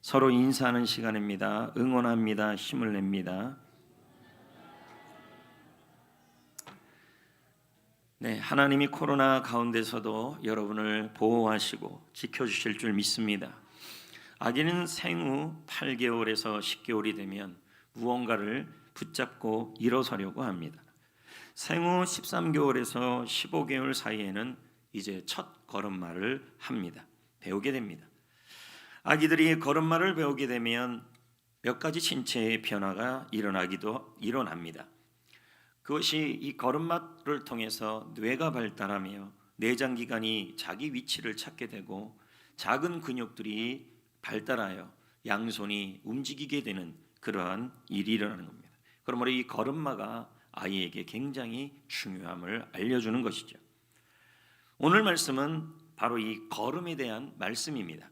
서로 인사하는 시간입니다. 응원합니다. 힘을 냅니다. 네, 하나님이 코로나 가운데서도 여러분을 보호하시고 지켜주실 줄 믿습니다. 아기는 생후 8개월에서 10개월이 되면 무언가를 붙잡고 일어서려고 합니다. 생후 13개월에서 15개월 사이에는 이제 첫 걸음마를 합니다. 배우게 됩니다. 아기들이 걸음마를 배우게 되면 몇 가지 신체의 변화가 일어납니다. 그것이 이 걸음마를 통해서 뇌가 발달하며 내장기관이 자기 위치를 찾게 되고 작은 근육들이 발달하여 양손이 움직이게 되는 그러한 일이 일어나는 겁니다. 그러므로 이 걸음마가 아이에게 굉장히 중요함을 알려주는 것이죠. 오늘 말씀은 바로 이 걸음에 대한 말씀입니다.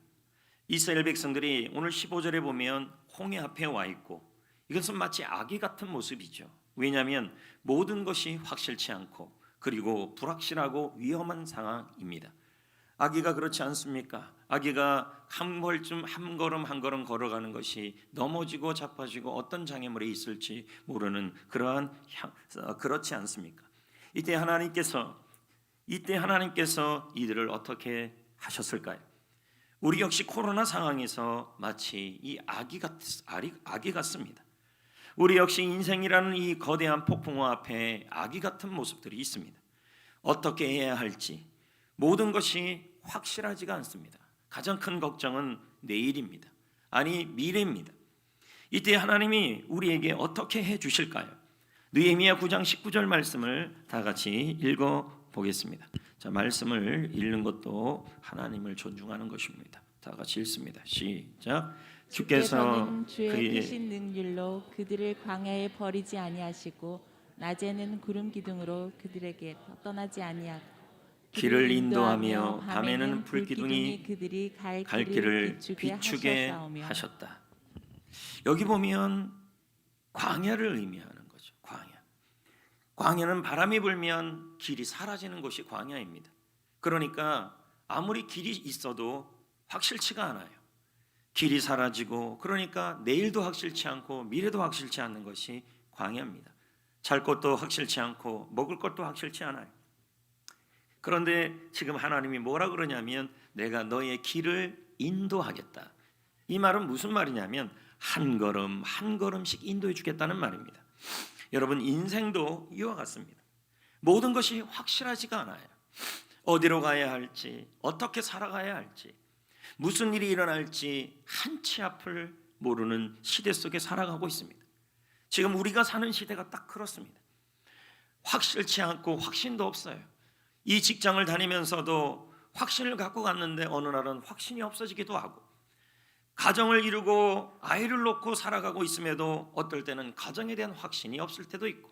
이스라엘 백성들이 오늘 15절에 보면 홍해 앞에 와 있고 이것은 마치 아기 같은 모습이죠. 왜냐하면 모든 것이 확실치 않고 그리고 불확실하고 위험한 상황입니다. 아기가 그렇지 않습니까? 아기가 한 걸음 한 걸음 걸어가는 것이 넘어지고 자빠지고 어떤 장애물이 있을지 모르는 그렇지 않습니까? 이때 하나님께서 이들을 어떻게 하셨을까요? 우리 역시 코로나 상황에서 마치 이 아기 같습니다. 우리 역시 인생이라는 이 거대한 폭풍우 앞에 아기 같은 모습들이 있습니다. 어떻게 해야 할지 모든 것이 확실하지가 않습니다. 가장 큰 걱정은 내일입니다. 아니 미래입니다. 이때 하나님이 우리에게 어떻게 해 주실까요? 느헤미야 9장 19절 말씀을 다 같이 읽어보겠습니다. 자, 말씀을 읽는 것도 하나님을 존중하는 것입니다. 다 같이 읽습니다. 시작. 주께서는 주의 크신 능률로 그들을 광야에 버리지 아니하시고 낮에는 구름 기둥으로 그들에게 떠나지 아니하고 길을 인도하며 밤에는 불기둥이 그들이 갈 길을 비추게 하셨다. 여기 보면 광야를 의미하는 거죠. 광야는 바람이 불면 길이 사라지는 곳이 광야입니다. 그러니까 아무리 길이 있어도 확실치가 않아요. 길이 사라지고 그러니까 내일도 확실치 않고 미래도 확실치 않는 것이 광야입니다. 잘 것도 확실치 않고 먹을 것도 확실치 않아요. 그런데 지금 하나님이 뭐라 그러냐면 내가 너의 길을 인도하겠다. 이 말은 무슨 말이냐면 한 걸음 한 걸음씩 인도해 주겠다는 말입니다. 여러분 인생도 이와 같습니다. 모든 것이 확실하지가 않아요. 어디로 가야 할지 어떻게 살아가야 할지 무슨 일이 일어날지 한치 앞을 모르는 시대 속에 살아가고 있습니다. 지금 우리가 사는 시대가 딱 그렇습니다. 확실치 않고 확신도 없어요. 이 직장을 다니면서도 확신을 갖고 갔는데 어느 날은 확신이 없어지기도 하고 가정을 이루고 아이를 놓고 살아가고 있음에도 어떨 때는 가정에 대한 확신이 없을 때도 있고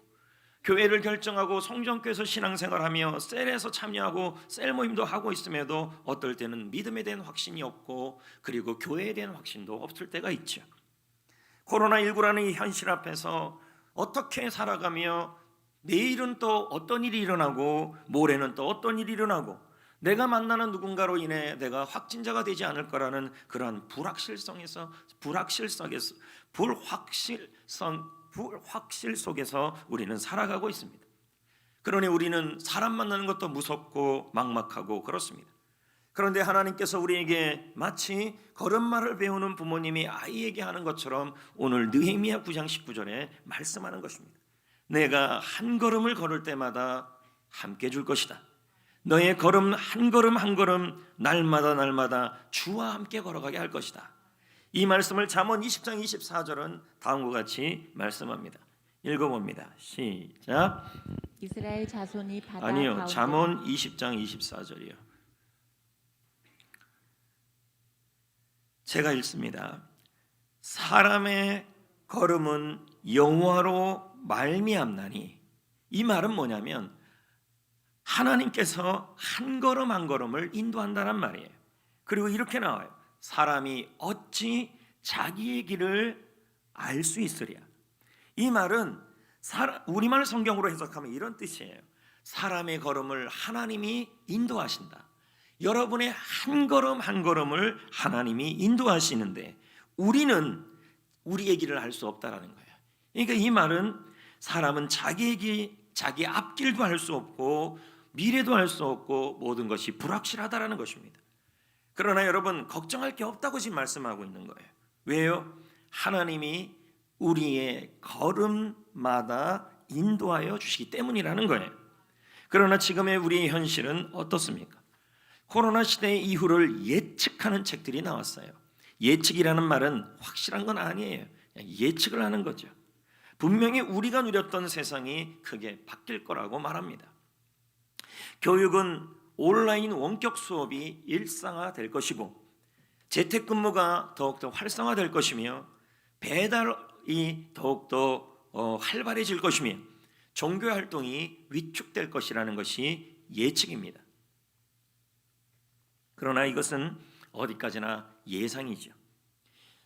교회를 결정하고 성전교회에서 신앙생활하며 셀에서 참여하고 셀 모임도 하고 있음에도 어떨 때는 믿음에 대한 확신이 없고 그리고 교회에 대한 확신도 없을 때가 있죠. 코로나19라는 이 현실 앞에서 어떻게 살아가며 내일은 또 어떤 일이 일어나고 모레는 또 어떤 일이 일어나고 내가 만나는 누군가로 인해 내가 확진자가 되지 않을 거라는 그러한 불확실 속에서 우리는 살아가고 있습니다. 그러니 우리는 사람 만나는 것도 무섭고 막막하고 그렇습니다. 그런데 하나님께서 우리에게 마치 걸음마를 배우는 부모님이 아이에게 하는 것처럼 오늘 느헤미야 9장 19절에 말씀하는 것입니다. 내가 한 걸음을 걸을 때마다 함께 줄 것이다. 너의 걸음 한 걸음 날마다 주와 함께 걸어가게 할 것이다. 이 말씀을 잠언 20장 24절은 다음과 같이 말씀합니다. 읽어봅니다. 시작. 이스라엘 자손이 바다 아니요, 가운데 잠언 20장 24절이요. 제가 읽습니다. 사람의 걸음은 여호와로 말미암나니 이 말은 뭐냐면 하나님께서 한 걸음 한 걸음을 인도한다는 말이에요. 그리고 이렇게 나와요. 사람이 어찌 자기의 길을 알 수 있으랴. 이 말은 우리말 성경으로 해석하면 이런 뜻이에요. 사람의 걸음을 하나님이 인도하신다. 여러분의 한 걸음 한 걸음을 하나님이 인도하시는데 우리는 우리의 길을 할 수 없다라는 거예요. 그러니까 이 말은 사람은 자기 앞길도 할 수 없고 미래도 할 수 없고 모든 것이 불확실하다라는 것입니다. 그러나 여러분, 걱정할 게 없다고 지금 말씀하고 있는 거예요. 왜요? 하나님이 우리의 걸음마다 인도하여 주시기 때문이라는 거예요. 그러나 지금의 우리의 현실은 어떻습니까? 코로나 시대 이후를 예측하는 책들이 나왔어요. 예측이라는 말은 확실한 건 아니에요. 그냥 예측을 하는 거죠. 분명히 우리가 누렸던 세상이 크게 바뀔 거라고 말합니다. 교육은 온라인 원격 수업이 일상화될 것이고, 재택근무가 더욱더 활성화될 것이며, 배달이 더욱더 활발해질 것이며, 종교활동이 위축될 것이라는 것이 예측입니다. 그러나 이것은 어디까지나 예상이죠.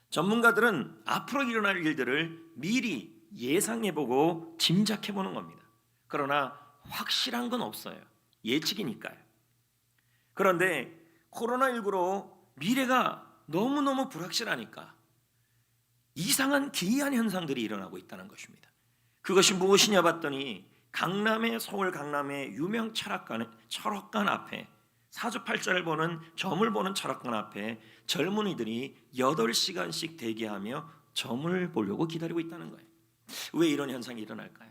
전문가들은 앞으로 일어날 일들을 미리 예상해보고 짐작해보는 겁니다. 그러나 확실한 건 없어요. 예측이니까요. 그런데 코로나19로 미래가 너무너무 불확실하니까 이상한 기이한 현상들이 일어나고 있다는 것입니다. 그것이 무엇이냐 봤더니 서울 강남의 유명 철학관 앞에, 사주팔자를 보는 점을 보는 철학관 앞에 젊은이들이 8시간씩 대기하며 점을 보려고 기다리고 있다는 거예요. 왜 이런 현상이 일어날까요?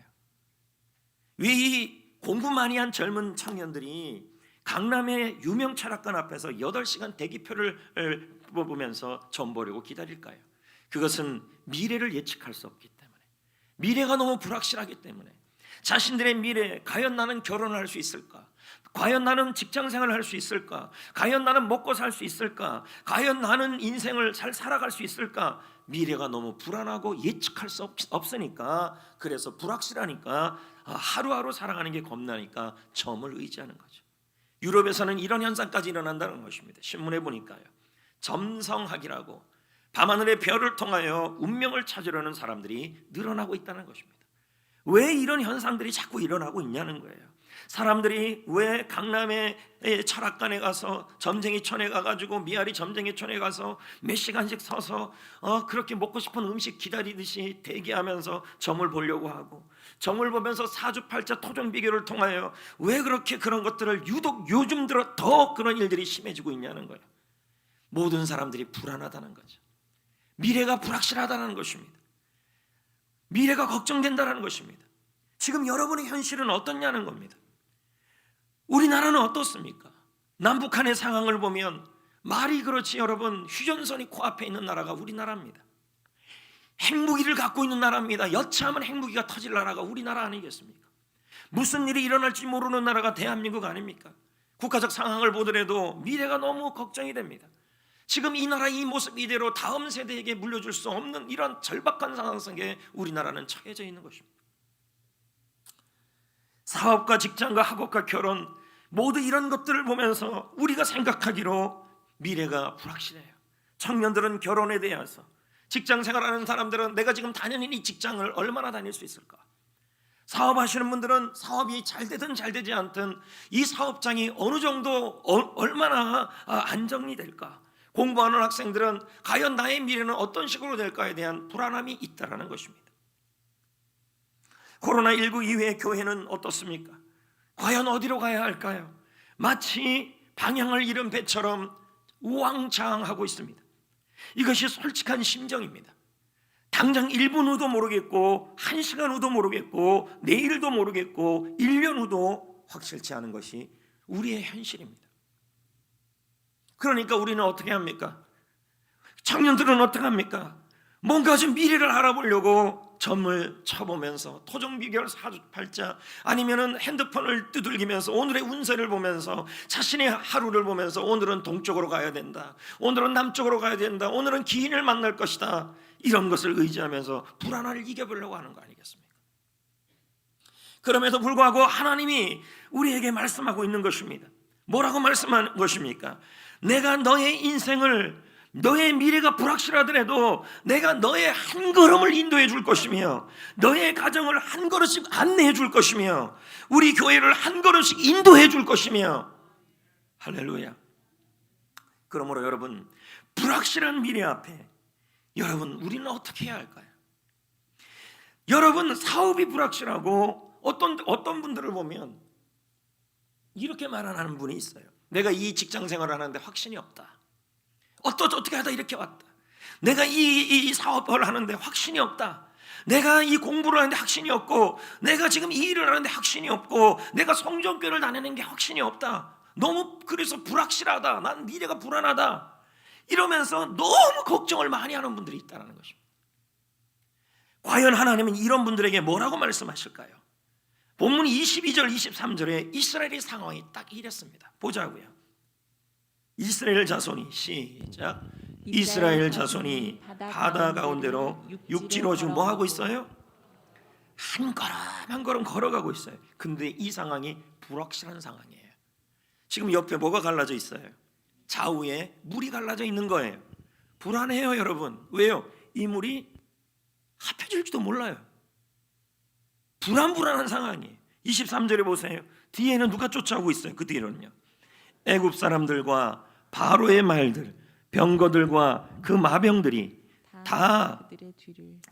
왜 이 공부 많이 한 젊은 청년들이 강남의 유명 철학관 앞에서 8시간 대기표를 보면서 점 보려고 기다릴까요? 그것은 미래를 예측할 수 없기 때문에, 미래가 너무 불확실하기 때문에, 자신들의 미래, 과연 나는 결혼을 할 수 있을까? 과연 나는 직장생활을 할 수 있을까? 과연 나는 먹고 살 수 있을까? 과연 나는 인생을 잘 살아갈 수 있을까? 미래가 너무 불안하고 예측할 수 없으니까, 그래서 불확실하니까 하루하루 살아가는 게 겁나니까 점을 의지하는 거죠. 유럽에서는 이런 현상까지 일어난다는 것입니다. 신문에 보니까요, 점성학이라고 밤하늘의 별을 통하여 운명을 찾으려는 사람들이 늘어나고 있다는 것입니다. 왜 이런 현상들이 자꾸 일어나고 있냐는 거예요. 사람들이 왜 강남의 철학관에 가서, 점쟁이촌에 가가지고, 미아리 점쟁이촌에 가서 몇 시간씩 서서 그렇게 먹고 싶은 음식 기다리듯이 대기하면서 점을 보려고 하고, 점을 보면서 사주팔자 토종비교를 통하여 왜 그렇게 그런 것들을 유독 요즘 들어 더 그런 일들이 심해지고 있냐는 거예요. 모든 사람들이 불안하다는 거죠. 미래가 불확실하다는 것입니다. 미래가 걱정된다는 것입니다. 지금 여러분의 현실은 어떻냐는 겁니다. 우리나라는 어떻습니까? 남북한의 상황을 보면 말이 그렇지 여러분, 휴전선이 코앞에 있는 나라가 우리나라입니다. 핵무기를 갖고 있는 나라입니다. 여차하면 핵무기가 터질 나라가 우리나라 아니겠습니까? 무슨 일이 일어날지 모르는 나라가 대한민국 아닙니까? 국가적 상황을 보더라도 미래가 너무 걱정이 됩니다. 지금 이 나라 이 모습 이대로 다음 세대에게 물려줄 수 없는 이런 절박한 상황 속에 우리나라는 처해져 있는 것입니다. 사업과 직장과 학업과 결혼, 모두 이런 것들을 보면서 우리가 생각하기로 미래가 불확실해요. 청년들은 결혼에 대해서, 직장생활하는 사람들은 내가 지금 다니는 이 직장을 얼마나 다닐 수 있을까? 사업하시는 분들은 사업이 잘 되든 잘 되지 않든 이 사업장이 어느 정도 얼마나 안정이 될까? 공부하는 학생들은 과연 나의 미래는 어떤 식으로 될까에 대한 불안함이 있다는 것입니다. 코로나19 이후의 교회는 어떻습니까? 과연 어디로 가야 할까요? 마치 방향을 잃은 배처럼 우왕좌왕하고 있습니다. 이것이 솔직한 심정입니다. 당장 1분 후도 모르겠고 1시간 후도 모르겠고 내일도 모르겠고 1년 후도 확실치 않은 것이 우리의 현실입니다. 그러니까 우리는 어떻게 합니까? 청년들은 어떻게 합니까? 뭔가 좀 미래를 알아보려고 점을 쳐보면서 토종비결 사주팔자, 아니면은 핸드폰을 두들기면서 오늘의 운세를 보면서 자신의 하루를 보면서 오늘은 동쪽으로 가야 된다, 오늘은 남쪽으로 가야 된다, 오늘은 기인을 만날 것이다, 이런 것을 의지하면서 불안을 이겨보려고 하는 거 아니겠습니까? 그럼에도 불구하고 하나님이 우리에게 말씀하고 있는 것입니다. 뭐라고 말씀하는 것입니까? 내가 너의 인생을, 너의 미래가 불확실하더라도 내가 너의 한 걸음을 인도해 줄 것이며, 너의 가정을 한 걸음씩 안내해 줄 것이며, 우리 교회를 한 걸음씩 인도해 줄 것이며, 할렐루야. 그러므로 여러분, 불확실한 미래 앞에 여러분, 우리는 어떻게 해야 할까요? 여러분, 사업이 불확실하고 어떤 분들을 보면 이렇게 말하는 분이 있어요. 내가 이 직장 생활을 하는데 확신이 없다. 어떻게 하다 이렇게 왔다. 내가 이 사업을 하는데 확신이 없다. 내가 이 공부를 하는데 확신이 없고, 내가 지금 이 일을 하는데 확신이 없고, 내가 성전교회를 다니는 게 확신이 없다. 너무 그래서 불확실하다. 난 미래가 불안하다. 이러면서 너무 걱정을 많이 하는 분들이 있다는 것입니다. 과연 하나님은 이런 분들에게 뭐라고 말씀하실까요? 본문 22절 23절에 이스라엘의 상황이 딱 이랬습니다. 보자고요. 이스라엘 자손이, 시작. 이스라엘 자손이 바다 가운데로 육지로 지금 뭐 하고 있어요? 한 걸음 한 걸음 걸어가고 있어요. 근데 이 상황이 불확실한 상황이에요. 지금 옆에 뭐가 갈라져 있어요? 좌우에 물이 갈라져 있는 거예요. 불안해요, 여러분. 왜요? 이 물이 합해질지도 몰라요. 불안한 상황이에요. 23절에 보세요. 뒤에는 누가 쫓아오고 있어요? 그 뒤로는요, 애굽 사람들과 바로의 말들, 병거들과 그 마병들이 다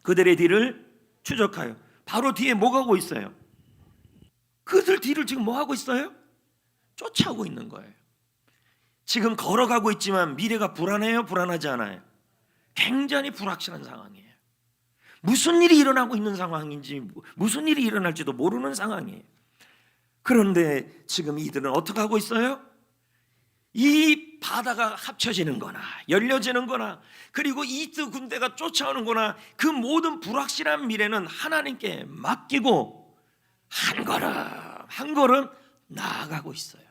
그들의 뒤를 추적하여. 바로 뒤에 뭐 가고 있어요? 그들 뒤를 지금 뭐 하고 있어요? 쫓아오고 있는 거예요. 지금 걸어가고 있지만 미래가 불안해요? 불안하지 않아요? 굉장히 불확실한 상황이에요. 무슨 일이 일어나고 있는 상황인지, 무슨 일이 일어날지도 모르는 상황이에요. 그런데 지금 이들은 어떻게 하고 있어요? 이 바다가 합쳐지는 거나 열려지는 거나, 그리고 이스 군대가 쫓아오는 거나, 그 모든 불확실한 미래는 하나님께 맡기고 한 걸음 한 걸음 나아가고 있어요.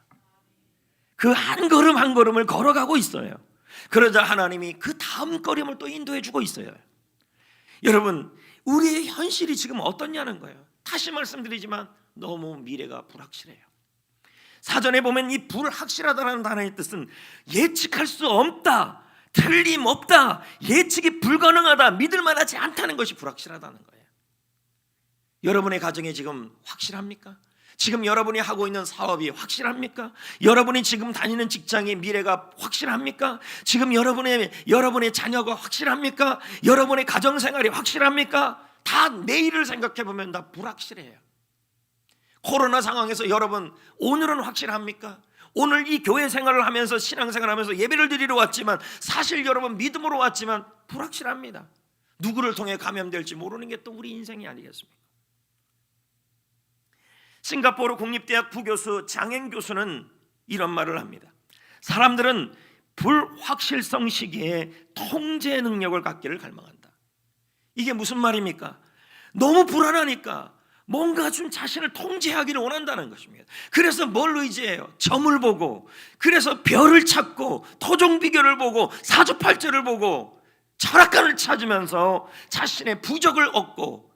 그 한 걸음 한 걸음을 걸어가고 있어요. 그러자 하나님이 그 다음 걸음을 또 인도해 주고 있어요. 여러분, 우리의 현실이 지금 어떻냐는 거예요. 다시 말씀드리지만 너무 미래가 불확실해요. 사전에 보면 이 불확실하다는 단어의 뜻은 예측할 수 없다, 틀림없다, 예측이 불가능하다, 믿을만하지 않다는 것이 불확실하다는 거예요. 여러분의 가정에 지금 확실합니까? 지금 여러분이 하고 있는 사업이 확실합니까? 여러분이 지금 다니는 직장의 미래가 확실합니까? 지금 여러분의 자녀가 확실합니까? 여러분의 가정생활이 확실합니까? 다 내일을 생각해 보면 다 불확실해요. 코로나 상황에서 여러분, 오늘은 확실합니까? 오늘 이 교회 생활을 하면서, 신앙생활을 하면서 예배를 드리러 왔지만 사실 여러분 믿음으로 왔지만 불확실합니다. 누구를 통해 감염될지 모르는 게 또 우리 인생이 아니겠습니까? 싱가포르 국립대학 부교수 장행 교수는 이런 말을 합니다. 사람들은 불확실성 시기에 통제 능력을 갖기를 갈망한다. 이게 무슨 말입니까? 너무 불안하니까 뭔가 좀 자신을 통제하기를 원한다는 것입니다. 그래서 뭘 의지해요? 점을 보고, 그래서 별을 찾고, 토종비결을 보고, 사주팔자를 보고, 철학관을 찾으면서 자신의 부적을 얻고,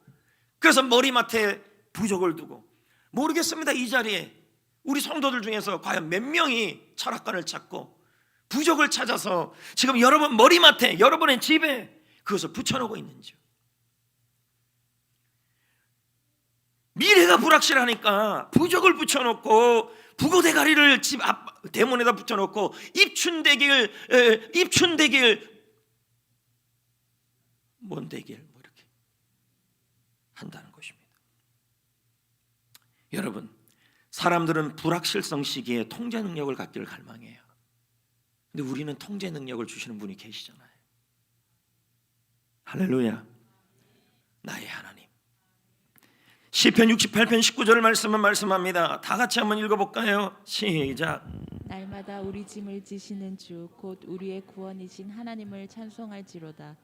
그래서 머리맡에 부적을 두고. 모르겠습니다. 이 자리에 우리 성도들 중에서 과연 몇 명이 철학관을 찾고 부적을 찾아서 지금 여러분 머리맡에, 여러분의 집에 그것을 붙여놓고 있는지요. 미래가 불확실하니까 부적을 붙여놓고, 부고대가리를 집 앞 대문에다 붙여놓고, 입춘대길 뭔 대길 뭐 이렇게 한다는 것입니다. 여러분, 사람들은 불확실성 시기에 통제 능력을 갖기를 갈망해요. 근데 우리는 통제 능력을 주시는 분이 계시잖아요. 할렐루야. 나의 하나님. 시편 68편 19절 말씀은 말씀합니다. 다 같이 한번 읽어볼까요? 시작. 날마다 우리 짐을 지시는 주 곧 우리의 구원이신 하나님을 찬송할지로다.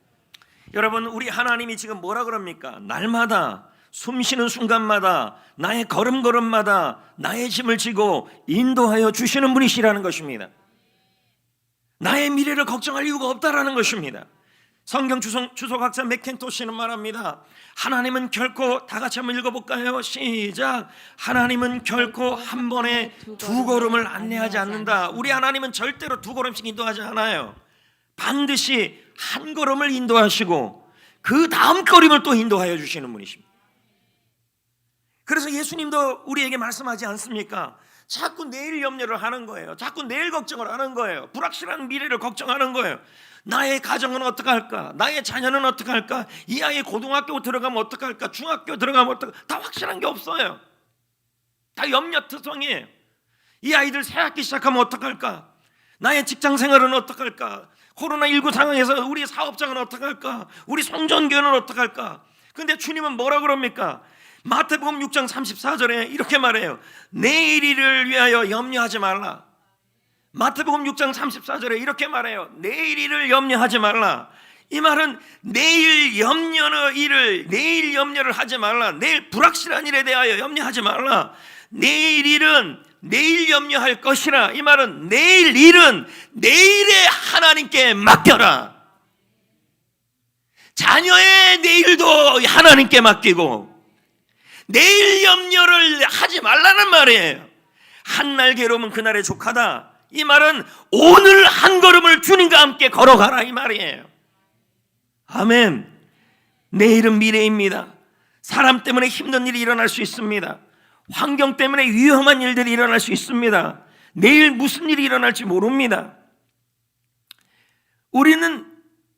여러분, 우리 하나님이 지금 뭐라 그럽니까? 날마다, 숨쉬는 순간마다, 나의 걸음걸음마다 나의 짐을 지고 인도하여 주시는 분이시라는 것입니다. 나의 미래를 걱정할 이유가 없다라는 것입니다. 성경 주석학자 맥켄토시는 말합니다. 하나님은 결코, 다 같이 한번 읽어볼까요? 시작. 하나님은 결코 한 번에 두 걸음을 안내하지 않는다. 우리 하나님은 절대로 두 걸음씩 인도하지 않아요. 반드시 한 걸음을 인도하시고 그 다음 걸음을 또 인도하여 주시는 분이십니다. 그래서 예수님도 우리에게 말씀하지 않습니까? 자꾸 내일 염려를 하는 거예요. 자꾸 내일 걱정을 하는 거예요. 불확실한 미래를 걱정하는 거예요. 나의 가정은 어떻게 할까? 나의 자녀는 어떻게 할까? 이 아이 고등학교 들어가면 어떻게 할까? 중학교 들어가면 어떻게 할까? 다 확실한 게 없어요. 다 염려투성이에요. 이 아이들 새 학기 시작하면 어떻게 할까? 나의 직장 생활은 어떻게 할까? 코로나19 상황에서 우리 사업장은 어떻게 할까? 우리 송전교회는 어떻게 할까? 근데 주님은 뭐라 그럽니까? 마태복음 6장 34절에 이렇게 말해요. 내일 일을 위하여 염려하지 말라. 마태복음 6장 34절에 이렇게 말해요. 내일 일을 염려하지 말라. 이 말은 내일 염려를 하지 말라. 내일 불확실한 일에 대하여 염려하지 말라. 내일 일은 내일 염려할 것이라. 이 말은 내일 일은 내일에 하나님께 맡겨라. 자녀의 내일도 하나님께 맡기고 내일 염려를 하지 말라는 말이에요. 한날 괴로움은 그날의 족하다. 이 말은 오늘 한 걸음을 주님과 함께 걸어가라 이 말이에요. 아멘. 내일은 미래입니다. 사람 때문에 힘든 일이 일어날 수 있습니다. 환경 때문에 위험한 일들이 일어날 수 있습니다. 내일 무슨 일이 일어날지 모릅니다.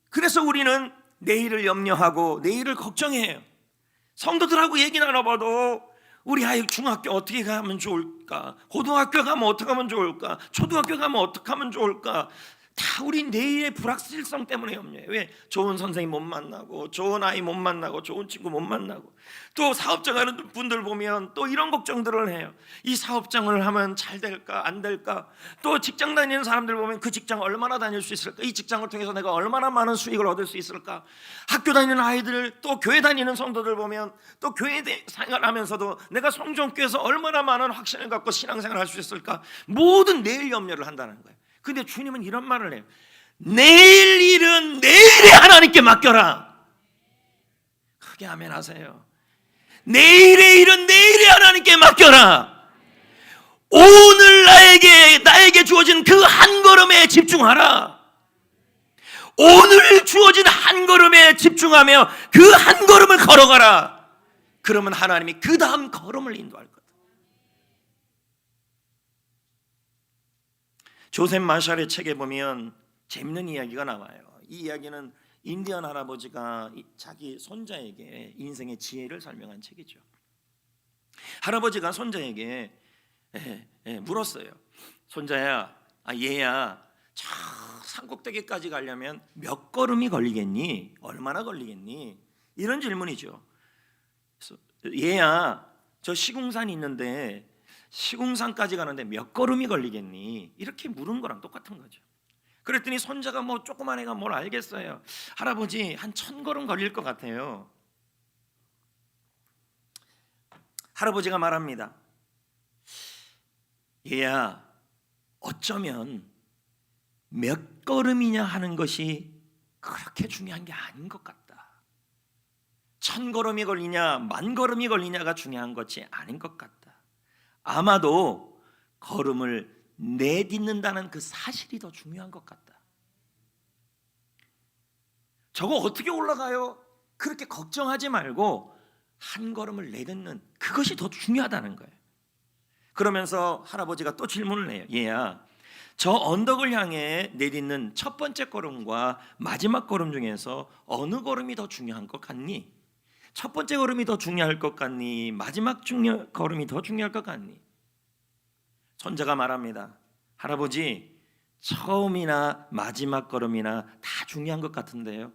그래서 우리는 내일을 염려하고 내일을 걱정해요. 성도들하고 얘기 나눠봐도 우리 아이 중학교 어떻게 가면 좋을까? 고등학교 가면 어떻게 하면 좋을까? 초등학교 가면 어떻게 하면 좋을까? 다 우리 내일의 불확실성 때문에 염려해요. 왜? 좋은 선생님 못 만나고, 좋은 아이 못 만나고, 좋은 친구 못 만나고, 또 사업장 하는 분들 보면 또 이런 걱정들을 해요. 이 사업장을 하면 잘 될까 안 될까? 또 직장 다니는 사람들 보면 그 직장 얼마나 다닐 수 있을까? 이 직장을 통해서 내가 얼마나 많은 수익을 얻을 수 있을까? 학교 다니는 아이들, 또 교회 다니는 성도들 보면 또 교회 생활하면서도 내가 성전교회에서 얼마나 많은 확신을 갖고 신앙생활을 할 수 있을까? 모든 내일 염려를 한다는 거예요. 근데 주님은 이런 말을 해요. 내일 일은 내일에 하나님께 맡겨라. 크게 아멘 하세요. 내일의 일은 내일에 하나님께 맡겨라. 오늘 나에게 주어진 그 한 걸음에 집중하라. 오늘 주어진 한 걸음에 집중하며 그 한 걸음을 걸어가라. 그러면 하나님이 그 다음 걸음을 인도할 거다. 조셉 마샬의 책에 보면 재밌는 이야기가 나와요. 이 이야기는 인디언 할아버지가 자기 손자에게 인생의 지혜를 설명한 책이죠. 할아버지가 손자에게 물었어요. 손자야, 얘야, 저 산꼭대기까지 가려면 몇 걸음이 걸리겠니? 얼마나 걸리겠니? 이런 질문이죠. 얘야, 저 시궁산이 있는데 시궁산까지 가는데 몇 걸음이 걸리겠니? 이렇게 물은 거랑 똑같은 거죠. 그랬더니 손자가 조그만 애가 뭘 알겠어요. 할아버지 한 1000걸음 걸릴 것 같아요. 할아버지가 말합니다. 얘야, 어쩌면 몇 걸음이냐 하는 것이 그렇게 중요한 게 아닌 것 같다. 1000걸음이 걸리냐 10,000걸음이 걸리냐가 중요한 것이 아닌 것 같다. 아마도 걸음을 내딛는다는 그 사실이 더 중요한 것 같다. 저거 어떻게 올라가요? 그렇게 걱정하지 말고 한 걸음을 내딛는 그것이 더 중요하다는 거예요. 그러면서 할아버지가 또 질문을 해요. 얘야, 저 언덕을 향해 내딛는 첫 번째 걸음과 마지막 걸음 중에서 어느 걸음이 더 중요한 것 같니? 첫 번째 걸음이 더 중요할 것 같니? 마지막 걸음이 더 중요할 것 같니? 손자가 말합니다. 할아버지, 처음이나 마지막 걸음이나 다 중요한 것 같은데요.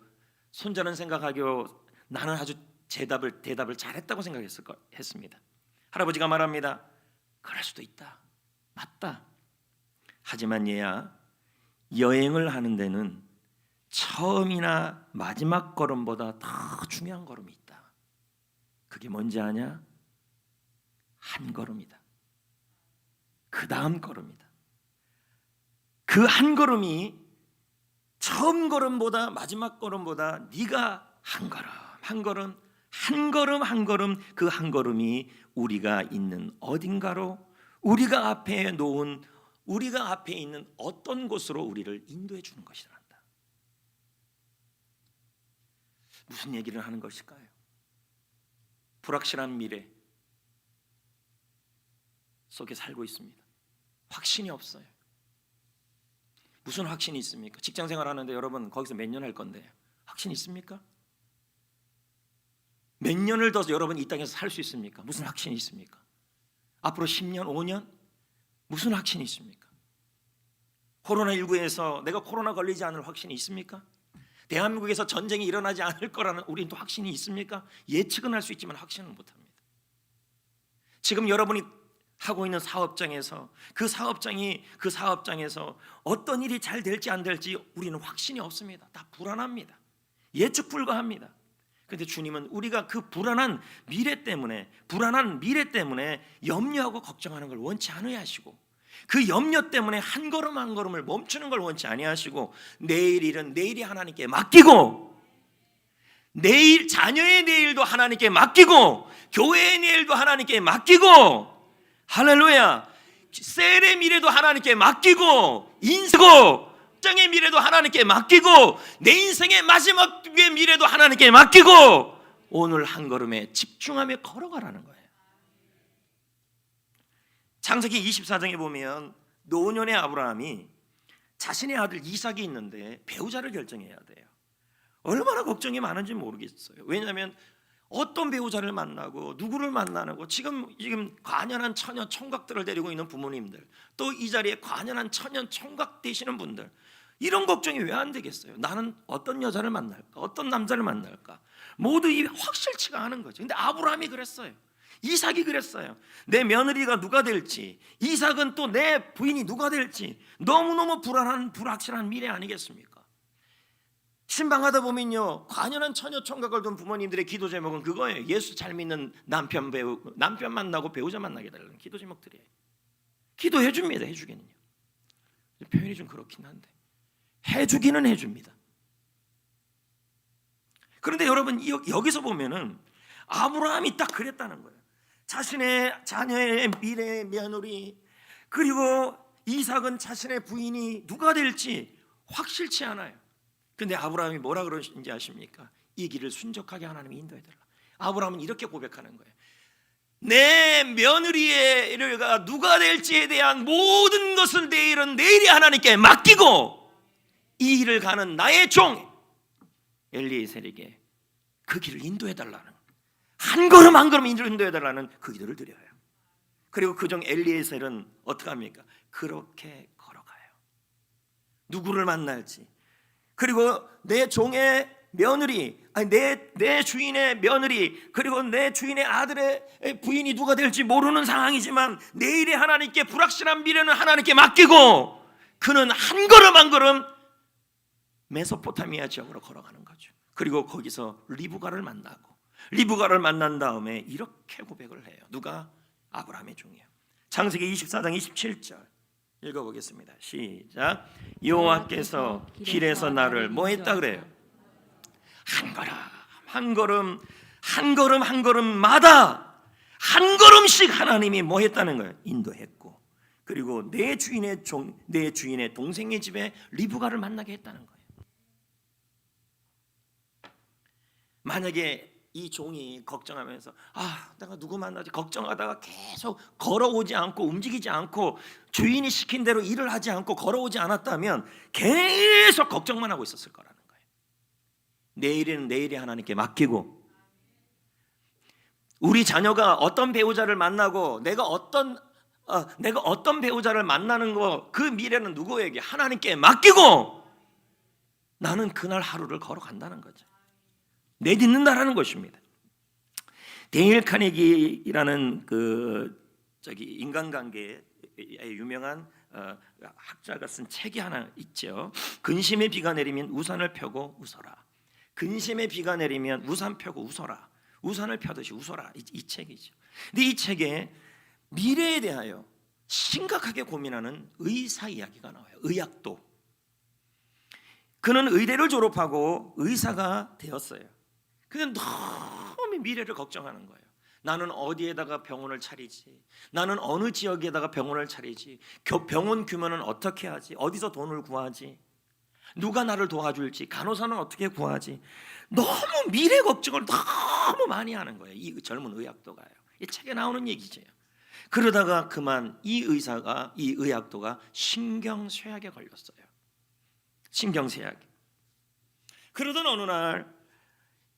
손자는 생각하기로 나는 아주 대답을 잘했다고 했습니다. 할아버지가 말합니다. 그럴 수도 있다. 맞다. 하지만 얘야, 여행을 하는 데는 처음이나 마지막 걸음보다 더 중요한 걸음이 있다. 그게 뭔지 아냐? 한 걸음이다. 그 다음 걸음이다. 그 한 걸음이 처음 걸음보다 마지막 걸음보다 네가 한 걸음 그 한 걸음이 우리가 있는 어딘가로 우리가 앞에 있는 어떤 곳으로 우리를 인도해 주는 것이란다. 무슨 얘기를 하는 것일까요? 불확실한 미래 속에 살고 있습니다. 확신이 없어요. 무슨 확신이 있습니까? 직장 생활하는데 여러분 거기서 몇 년 할 건데 확신 있습니까? 몇 년을 더 여러분 이 땅에서 살 수 있습니까? 무슨 확신이 있습니까? 앞으로 10년, 5년? 무슨 확신이 있습니까? 코로나19에서 내가 코로나 걸리지 않을 확신이 있습니까? 대한민국에서 전쟁이 일어나지 않을 거라는 우리는 또 확신이 있습니까? 예측은 할 수 있지만 확신은 못합니다. 지금 여러분이 하고 있는 사업장에서 그 사업장에서 어떤 일이 잘 될지 안 될지 우리는 확신이 없습니다. 다 불안합니다. 예측 불가합니다. 그런데 주님은 우리가 그 불안한 미래 때문에 염려하고 걱정하는 걸 원치 않으시고, 그 염려 때문에 한 걸음 한 걸음을 멈추는 걸 원치 아니하시고, 내일 일은 내일이 하나님께 맡기고, 내일 자녀의 내일도 하나님께 맡기고, 교회의 내일도 하나님께 맡기고, 할렐루야, 셀의 미래도 하나님께 맡기고, 인생의 미래도 하나님께 맡기고, 내 인생의 마지막의 미래도 하나님께 맡기고, 오늘 한 걸음에 집중하며 걸어가라는 거예요. 창세기 24장에 보면 노년의 아브라함이 자신의 아들 이삭이 있는데 배우자를 결정해야 돼요. 얼마나 걱정이 많은지 모르겠어요. 왜냐하면 어떤 배우자를 만나고 누구를 만나고, 지금 관연한 처녀 총각들을 데리고 있는 부모님들, 또 이 자리에 관연한 처녀 총각 되시는 분들, 이런 걱정이 왜 안 되겠어요? 나는 어떤 여자를 만날까? 어떤 남자를 만날까? 모두 이 확실치가 않은 거죠. 근데 아브라함이 그랬어요. 이삭이 그랬어요. 내 며느리가 누가 될지, 이삭은 또 내 부인이 누가 될지 너무너무 불안한 불확실한 미래 아니겠습니까? 신방하다 보면요, 관연한 처녀 총각을 둔 부모님들의 기도 제목은 그거예요. 예수 잘 믿는 남편 만나고 배우자 만나게 달라는 기도 제목들이에요. 기도해 줍니다. 해주기는요. 표현이 좀 그렇긴 한데 해주기는 해줍니다. 그런데 여러분 여기서 보면은 아브라함이 딱 그랬다는 거예요. 자신의 자녀의 미래의 며느리, 그리고 이삭은 자신의 부인이 누가 될지 확실치 않아요. 근데 아브라함이 뭐라 그러신지 아십니까? 이 길을 순적하게 하나님이 인도해달라. 아브라함은 이렇게 고백하는 거예요. 내 며느리가 누가 될지에 대한 모든 것을 내일이 하나님께 맡기고, 이 일을 가는 나의 종 엘리에셀에게 그 길을 인도해달라는, 한 걸음 한 걸음 인도해달라는 그 기도를 드려요. 그리고 그 종 엘리에셀은 어떻게 합니까? 그렇게 걸어가요. 누구를 만날지, 그리고 내 종의 며느리, 내 주인의 며느리, 그리고 내 주인의 아들의 부인이 누가 될지 모르는 상황이지만 내일의 하나님께, 불확실한 미래는 하나님께 맡기고, 그는 한 걸음 한 걸음 메소포타미아 지역으로 걸어가는 거죠. 그리고 거기서 리브가를 만난 다음에 이렇게 고백을 해요. 누가? 아브라함의 종이에요. 창세기 24장 27절 읽어보겠습니다. 시작. 여호와께서 길에서 나를 뭐 했다 그래요? 한 걸음마다 한 걸음씩 하나님이 뭐 했다는 거예요? 인도했고, 그리고 내 주인의 동생의 집에 리브가를 만나게 했다는 거예요. 만약에 이 종이 걱정하면서 내가 누구 만나지 걱정하다가 계속 걸어오지 않고 움직이지 않고 주인이 시킨 대로 일을 하지 않고 걸어오지 않았다면 계속 걱정만 하고 있었을 거라는 거예요. 내일은 내일이 하나님께 맡기고, 우리 자녀가 어떤 배우자를 만나고 내가 어떤 배우자를 만나는 거, 그 미래는 누구에게? 하나님께 맡기고 나는 그날 하루를 걸어간다는 거죠. 내딛는다라는 것입니다. 데니엘 카네기라는 인간관계의 유명한 학자가 쓴 책이 하나 있죠. 근심의 비가 내리면 우산을 펴고 웃어라. 근심의 비가 내리면 우산 펴고 웃어라. 우산을 펴듯이 웃어라. 이 책이죠. 근데 이 책에 미래에 대하여 심각하게 고민하는 의사 이야기가 나와요. 의학도. 그는 의대를 졸업하고 의사가 되었어요. 근데 너무 미래를 걱정하는 거예요. 나는 어디에다가 병원을 차리지? 나는 어느 지역에다가 병원을 차리지? 병원 규모는 어떻게 하지? 어디서 돈을 구하지? 누가 나를 도와줄지? 간호사는 어떻게 구하지? 너무 미래 걱정을 너무 많이 하는 거예요. 이 젊은 의학도가요. 이 책에 나오는 얘기죠. 그러다가 그만 이 의학도가 신경쇠약에 걸렸어요. 신경쇠약. 그러던 어느 날,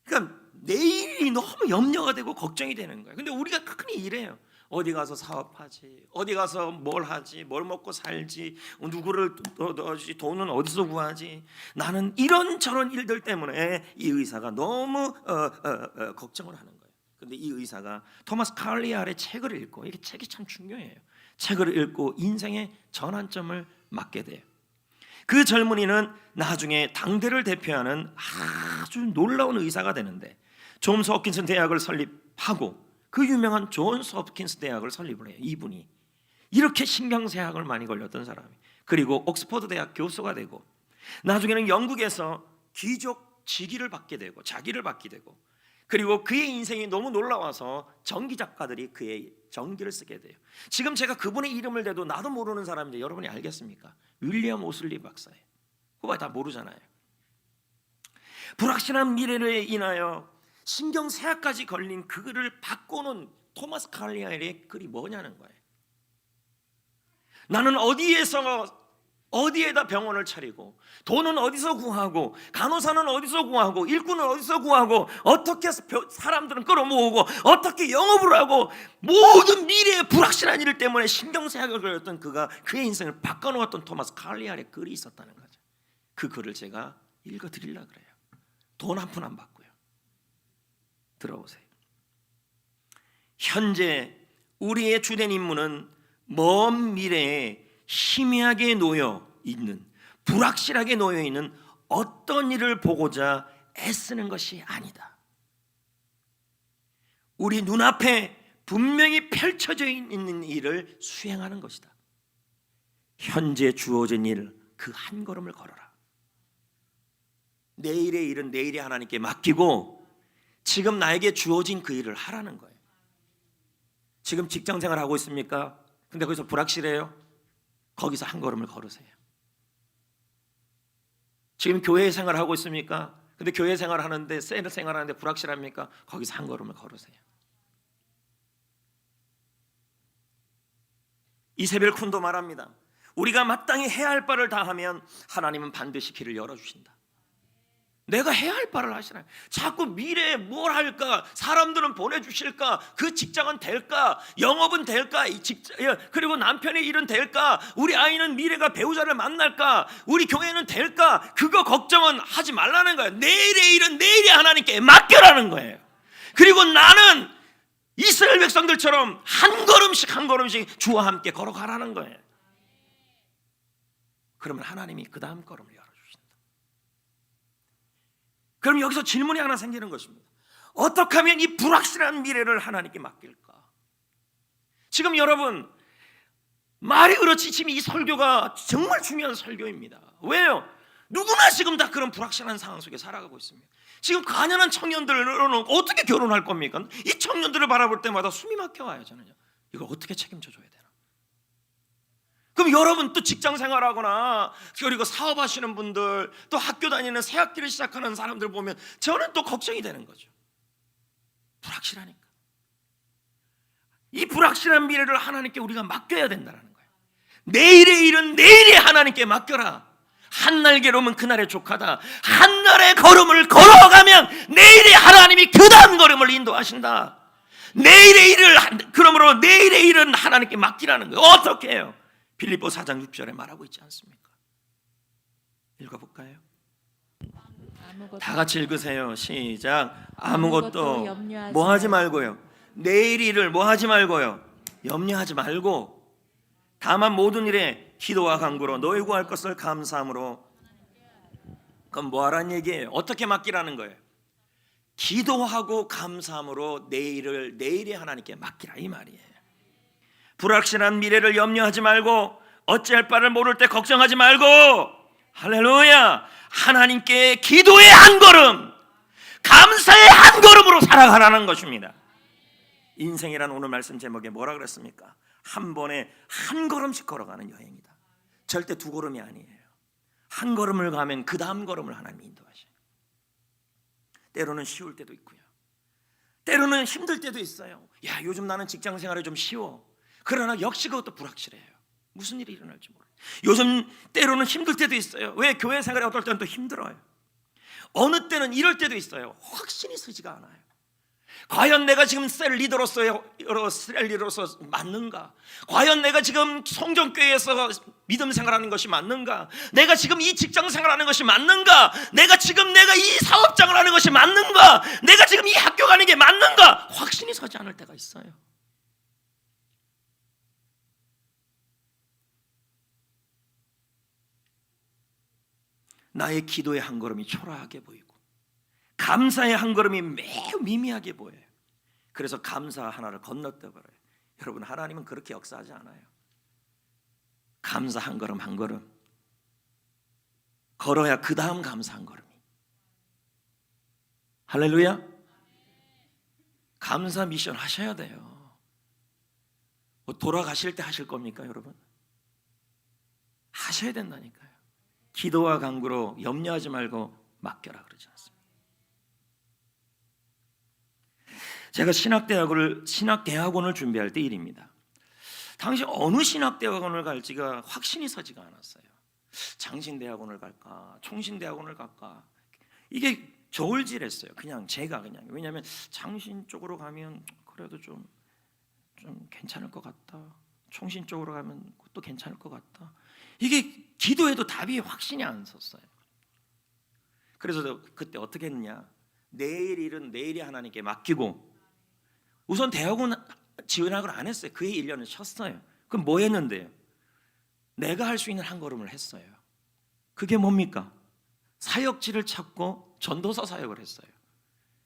그러니까 내일이 너무 염려가 되고 걱정이 되는 거예요. 근데 우리가 흔히 이래요. 어디 가서 사업하지, 어디 가서 뭘 하지, 뭘 먹고 살지, 누구를 넣어주지, 돈은 어디서 구하지. 나는 이런저런 일들 때문에 이 의사가 너무 걱정을 하는 거예요. 근데 이 의사가 토마스 칼리알의 책을 읽고, 이게 책이 참 중요해요. 책을 읽고 인생의 전환점을 맞게 돼요. 그 젊은이는 나중에 당대를 대표하는 아주 놀라운 의사가 되는데, 존스 홉킨스 대학을 설립하고 그 유명한 존스 홉킨스 대학을 설립을 해요. 이분이 이렇게 신경쇠약을 많이 걸렸던 사람이, 그리고 옥스퍼드 대학 교수가 되고 나중에는 영국에서 귀족 직위를 받게 되고 자기를 받게 되고, 그리고 그의 인생이 너무 놀라워서 전기 작가들이 그의 전기를 쓰게 돼요. 지금 제가 그분의 이름을 대도 나도 모르는 사람인데 여러분이 알겠습니까? 윌리엄 오슬리 박사예요. 그거 다 모르잖아요. 불확실한 미래를 인하여 신경쇠약까지 걸린 그를 바꾸는 토마스 칼리알의 글이 뭐냐는 거예요. 나는 어디에다 병원을 차리고, 돈은 어디서 구하고, 간호사는 어디서 구하고, 일꾼은 어디서 구하고, 어떻게 사람들은 끌어모으고, 어떻게 영업을 하고, 모든 미래의 불확실한 일 때문에 신경쇠약을 걸렸던 그가 그의 인생을 바꿔놓았던 토마스 칼리알의 글이 있었다는 거죠. 그 글을 제가 읽어드리려고 그래요. 돈 한 푼 안 받고요. 들어보세요. 현재 우리의 주된 임무는 먼 미래에 희미하게 놓여 있는, 불확실하게 놓여 있는 어떤 일을 보고자 애쓰는 것이 아니다. 우리 눈앞에 분명히 펼쳐져 있는 일을 수행하는 것이다. 현재 주어진 일, 그 한 걸음을 걸어라. 내일의 일은 내일에 하나님께 맡기고 지금 나에게 주어진 그 일을 하라는 거예요. 지금 직장생활 하고 있습니까? 근데 거기서 불확실해요? 거기서 한 걸음을 걸으세요. 지금 교회 생활하고 있습니까? 근데 교회 생활하는데, 셀 생활하는데 불확실합니까? 거기서 한 걸음을 걸으세요. 이세벨 쿤도 말합니다. 우리가 마땅히 해야 할 바를 다하면 하나님은 반드시 길을 열어주신다. 내가 해야 할 바를 하시나요? 자꾸 미래에 뭘 할까? 사람들은 보내주실까? 그 직장은 될까? 영업은 될까? 그리고 남편의 일은 될까? 우리 아이는 미래가 배우자를 만날까? 우리 교회는 될까? 그거 걱정은 하지 말라는 거예요. 내일의 일은 내일에 하나님께 맡겨라는 거예요. 그리고 나는 이스라엘 백성들처럼 한 걸음씩 한 걸음씩 주와 함께 걸어가라는 거예요. 그러면 하나님이 그 다음 걸음을 열어주신다. 그럼 여기서 질문이 하나 생기는 것입니다. 어떻게 하면 이 불확실한 미래를 하나님께 맡길까? 지금 여러분, 말이 그렇지 지금 이 설교가 정말 중요한 설교입니다. 왜요? 누구나 지금 다 그런 불확실한 상황 속에 살아가고 있습니다. 지금 가난한 청년들은 어떻게 결혼할 겁니까? 이 청년들을 바라볼 때마다 숨이 막혀와요. 저는요, 이걸 어떻게 책임져 줘야 되나? 그럼 여러분 또 직장 생활하거나 그리고 사업하시는 분들, 또 학교 다니는 새 학기를 시작하는 사람들 보면 저는 또 걱정이 되는 거죠. 불확실하니까. 이 불확실한 미래를 하나님께 우리가 맡겨야 된다는 거예요. 내일의 일은 내일에 하나님께 맡겨라. 한날 괴로움은 그날의 족하다. 한날의 걸음을 걸어가면 내일에 하나님이 그 다음 걸음을 인도하신다. 그러므로 내일의 일은 하나님께 맡기라는 거예요. 어떻게 해요? 빌립보 4장 6절에 말하고 있지 않습니까? 읽어볼까요? 다 같이 읽으세요. 시작. 아무것도 뭐하지 말고요. 내일 일을 뭐하지 말고요. 염려하지 말고 다만 모든 일에 기도와 간구로 너희 구할 것을 감사함으로. 그럼 뭐하라는 얘기예요? 어떻게 맡기라는 거예요? 기도하고 감사함으로 내일을 내일에 하나님께 맡기라, 이 말이에요. 불확실한 미래를 염려하지 말고 어찌할 바를 모를 때 걱정하지 말고, 할렐루야, 하나님께 기도의 한 걸음, 감사의 한 걸음으로 살아가라는 것입니다. 인생이란 오늘 말씀 제목에 뭐라 그랬습니까? 한 번에 한 걸음씩 걸어가는 여행이다. 절대 두 걸음이 아니에요. 한 걸음을 가면 그 다음 걸음을 하나님이 인도하셔요. 때로는 쉬울 때도 있고요, 때로는 힘들 때도 있어요. 야, 요즘 나는 직장 생활이 좀 쉬워. 그러나 역시 그것도 불확실해요. 무슨 일이 일어날지 모르요. 요즘 때로는 힘들 때도 있어요. 왜? 교회 생활이 어떨 때는 또 힘들어요. 어느 때는 이럴 때도 있어요. 확신이 서지가 않아요. 과연 내가 지금 셀 리더로서 맞는가? 과연 내가 지금 성전교회에서 믿음 생활하는 것이 맞는가? 내가 지금 이 직장 생활하는 것이 맞는가? 내가 이 사업장을 하는 것이 맞는가? 내가 지금 이 학교 가는 게 맞는가? 확신이 서지 않을 때가 있어요. 나의 기도의 한 걸음이 초라하게 보이고 감사의 한 걸음이 매우 미미하게 보여요. 그래서 감사 하나를 건너뛰어 버려요. 여러분, 하나님은 그렇게 역사하지 않아요. 감사 한 걸음 한 걸음 걸어야 그 다음 감사 한 걸음이. 할렐루야. 감사 미션 하셔야 돼요. 뭐 돌아가실 때 하실 겁니까, 여러분? 하셔야 된다니까요. 기도와 간구로 염려하지 말고 맡겨라 그러지 않습니까? 제가 신학대학원을 준비할 때 일입니다. 당시 어느 신학대학원을 갈지가 확신이 서지가 않았어요. 장신대학원을 갈까, 총신대학원을 갈까, 이게 저울질했어요. 제가 왜냐하면 장신 쪽으로 가면 그래도 좀 괜찮을 것 같다. 총신 쪽으로 가면 그것도 괜찮을 것 같다. 이게 기도해도 답이 확신이 안 섰어요. 그래서 그때 어떻게 했느냐? 내일 일은 내일이 하나님께 맡기고, 우선 대학원 지원학을 안 했어요. 그 해 1년을 쉬었어요. 그럼 뭐 했는데요? 내가 할 수 있는 한 걸음을 했어요. 그게 뭡니까? 사역지를 찾고 전도서 사역을 했어요.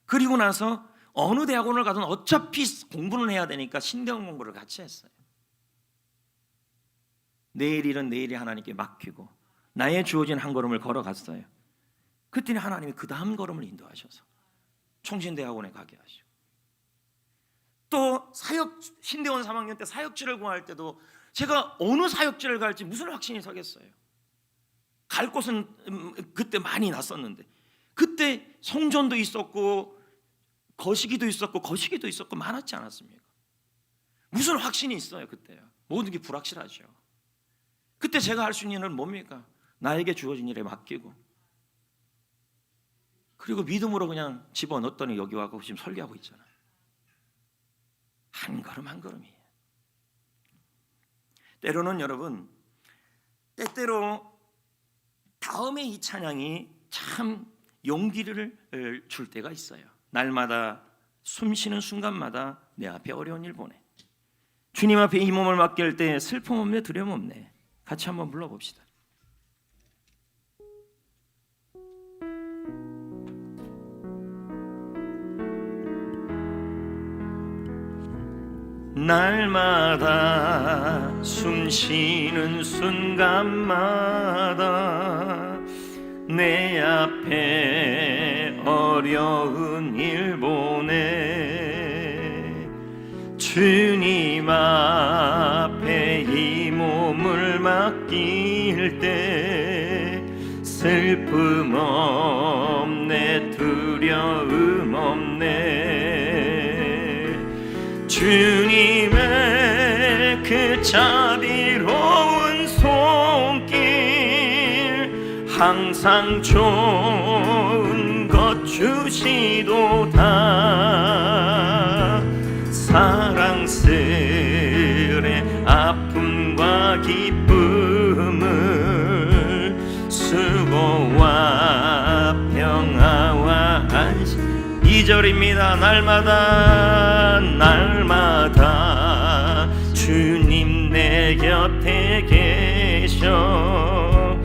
그리고 나서 어느 대학원을 가든 어차피 공부는 해야 되니까 신대원 공부를 같이 했어요. 내일 일은 내일이 하나님께 맡기고 나의 주어진 한 걸음을 걸어갔어요. 그때는 하나님이 그 다음 걸음을 인도하셔서 총신대학원에 가게 하시고, 또 신대원 3학년 때 사역지를 구할 때도 제가 어느 사역지를 갈지 무슨 확신이 서겠어요. 갈 곳은 그때 많이 났었는데, 그때 성전도 있었고 거시기도 있었고 많았지 않았습니까? 무슨 확신이 있어요. 그때요. 모든 게 불확실하죠. 그때 제가 할 수 있는 일은 뭡니까? 나에게 주어진 일에 맡기고, 그리고 믿음으로 그냥 집어넣었더니 여기 와서 지금 설교하고 있잖아요. 한 걸음 한 걸음이에요. 때로는 여러분, 때때로 다음에 이 찬양이 참 용기를 줄 때가 있어요. 날마다 숨 쉬는 순간마다 내 앞에 어려운 일 보내, 주님 앞에 이 몸을 맡길 때 슬픔 없네, 두려움 없네. 같이 한번 불러봅시다. 날마다 숨 쉬는 순간마다 내 앞에 어려운 일 보내, 주님 앞에 이 몸을 맡길 때 슬픔 없네, 두려움 없네. 주님의 그 자비로운 손길 항상 좋은 것 주시도다. 사랑스레 아픔과 기쁨을, 수고와 평화와 안식. 2절입니다. 날마다 주님 내 곁에 계셔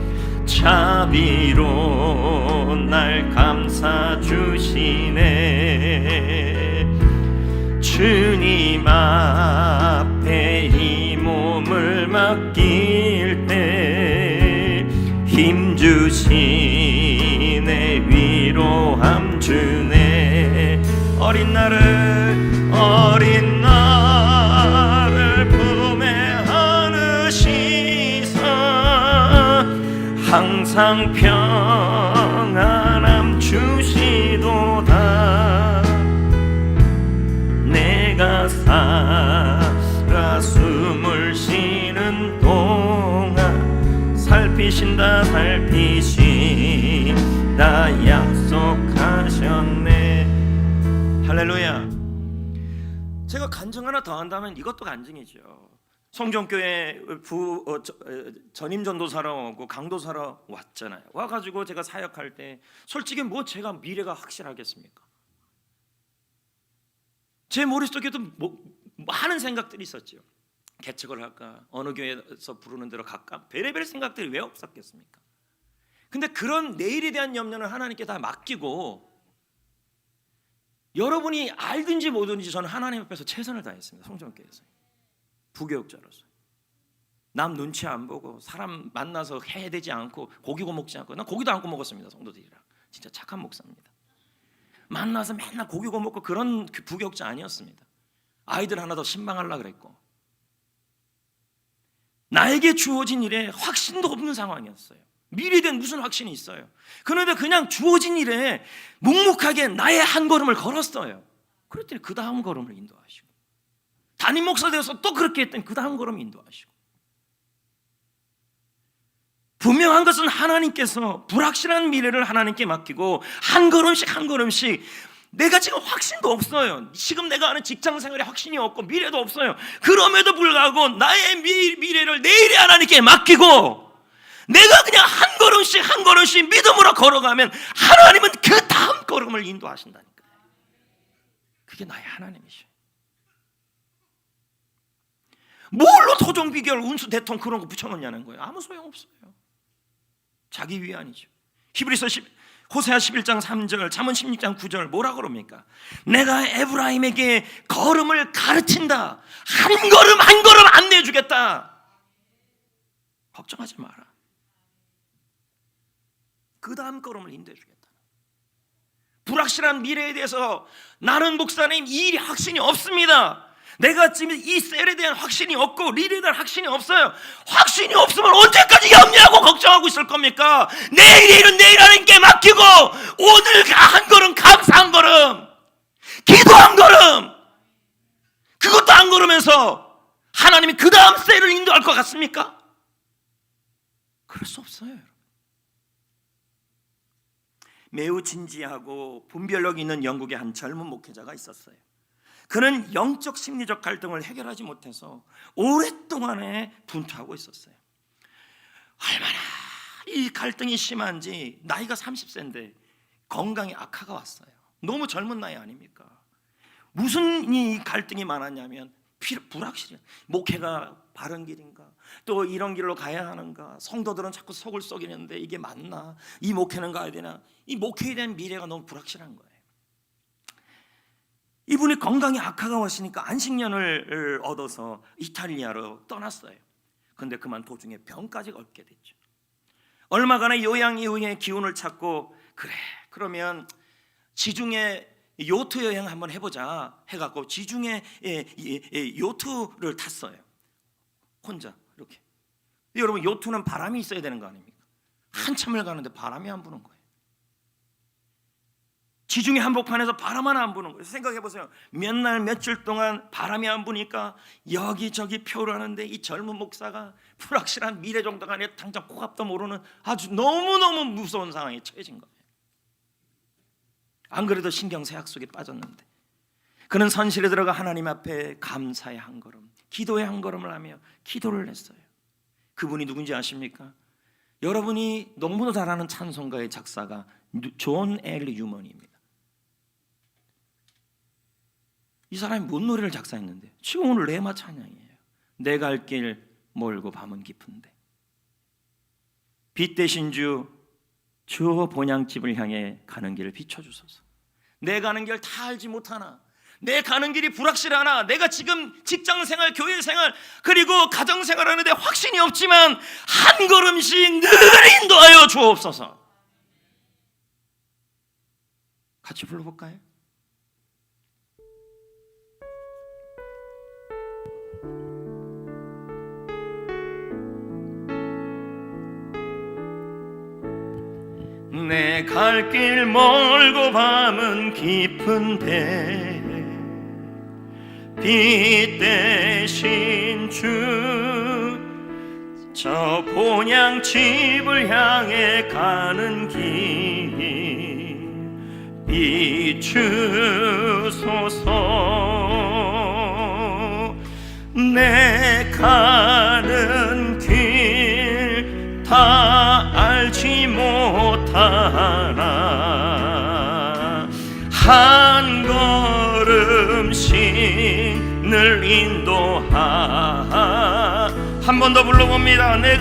자비로 날 감싸 주시네. 주님 앞에 이 몸을 맡길 때 힘 주시네, 위로함 주네. 어린 나를 품에 안으시사 항상 평안함 주시도다. 내가 살아 살피신다 살피신다 약속하셨네. 할렐루야. 제가 간증 하나 더 한다면 이것도 간증이죠. 성전교회 전임 전도사로 오고 강도사로 왔잖아요. 와가지고 제가 사역할 때 솔직히 뭐 제가 미래가 확실하겠습니까? 제 머릿속에도 뭐 많은 생각들이 있었죠. 개척을 할까? 어느 교회에서 부르는 대로 갈까? 별의별 생각들이 왜 없었겠습니까? 근데 그런 내일에 대한 염려는 하나님께 다 맡기고 여러분이 알든지 모든지 저는 하나님 앞에서 최선을 다했습니다. 성전교회에서 부교육자로서 남 눈치 안 보고 사람 만나서 해되지 않고 고기고 먹지 않고, 난 고기도 안 구워 먹었습니다. 성도들이랑 진짜 착한 목사입니다. 만나서 맨날 고기고 먹고 그런 부교육자 아니었습니다. 아이들 하나 더 신방하려고 그랬고 나에게 주어진 일에 확신도 없는 상황이었어요. 미래에 대한 무슨 확신이 있어요? 그런데 그냥 주어진 일에 묵묵하게 나의 한 걸음을 걸었어요. 그랬더니 그 다음 걸음을 인도하시고, 담임 목사 되어서 또 그렇게 했더니 그 다음 걸음 인도하시고. 분명한 것은 하나님께서 불확실한 미래를 하나님께 맡기고 한 걸음씩 한 걸음씩, 내가 지금 확신도 없어요. 지금 내가 하는 직장 생활에 확신이 없고 미래도 없어요. 그럼에도 불구하고 나의 미래를 내일의 하나님께 맡기고 내가 그냥 한 걸음씩 한 걸음씩 믿음으로 걸어가면 하나님은 그 다음 걸음을 인도하신다니까요. 그게 나의 하나님이셔. 뭘로 토종 비결 운수 대통 그런 거 붙여놓냐는 거예요. 아무 소용없어요. 자기 위안이죠. 호세아 11장 3절, 잠언 16장 9절 뭐라 그럽니까? 내가 에브라임에게 걸음을 가르친다. 한 걸음 한 걸음 안내해주겠다. 걱정하지 마라. 그 다음 걸음을 인도해주겠다. 불확실한 미래에 대해서 나는 목사님 이 일이 확신이 없습니다. 내가 지금 이 셀에 대한 확신이 없고 릴에 대한 확신이 없어요. 확신이 없으면 언제까지 염려하고 걱정하고 있을 겁니까? 내일의 일은 내일 하나님께 맡기고 오늘 한 걸음 감사한 걸음, 기도한 걸음, 그것도 안 걸으면서 하나님이 그 다음 셀을 인도할 것 같습니까? 그럴 수 없어요. 매우 진지하고 분별력 있는 영국의 한 젊은 목회자가 있었어요. 그는 영적 심리적 갈등을 해결하지 못해서 오랫동안에 분투하고 있었어요. 얼마나 이 갈등이 심한지 나이가 30세인데 건강에 악화가 왔어요. 너무 젊은 나이 아닙니까? 무슨 이 갈등이 많았냐면 불확실해요. 목회가 바른 길인가? 또 이런 길로 가야 하는가? 성도들은 자꾸 속을 썩이는데 이게 맞나? 이 목회는 가야 되나? 이 목회에 대한 미래가 너무 불확실한 거예요. 이분이 건강이 악화가 왔으니까 안식년을 얻어서 이탈리아로 떠났어요. 그런데 그만 도중에 병까지 얻게 됐죠. 얼마간의 요양 이후에 기운을 찾고 그래 그러면 지중해 요트 여행 한번 해보자 해갖고 지중해 요트를 탔어요. 혼자 이렇게. 여러분 요트는 바람이 있어야 되는 거 아닙니까? 한참을 가는데 바람이 안 부는 거예요. 지중해 한복판에서 바람 하나 안 부는 거예요. 생각해보세요. 몇 날 며칠 동안 바람이 안 부니까 여기저기 표류하는데 이 젊은 목사가 불확실한 미래 정도가 아니라 당장 코앞도 모르는 아주 너무너무 무서운 상황에 처해진 거예요. 안 그래도 신경쇠약 속에 빠졌는데 그는 선실에 들어가 하나님 앞에 감사의 한 걸음, 기도의 한 걸음을 하며 기도를 했어요. 그분이 누군지 아십니까? 여러분이 너무나 잘 아는 찬송가의 작사가 존 엘 유먼입니다. 이 사람이 뭔 노래를 작사했는데 지금 오늘 레마 찬양이에요. 내 갈 길 멀고 밤은 깊은데 빛 대신 주 본향집을 향해 가는 길을 비춰주소서. 내 가는 길 다 알지 못하나, 내 가는 길이 불확실하나, 내가 지금 직장생활, 교회생활 그리고 가정생활 하는데 확신이 없지만 한 걸음씩 늘 인도하여 주옵소서. 같이 불러볼까요? 내 갈 길 멀고 밤은 깊은데 빛 대신 주 저 본향집을 향해 가는 길 비추소서. 내 가는 길 다 알지 못하나 한 걸음씩 늘 인도하. 한 번 더 불러봅니다. 내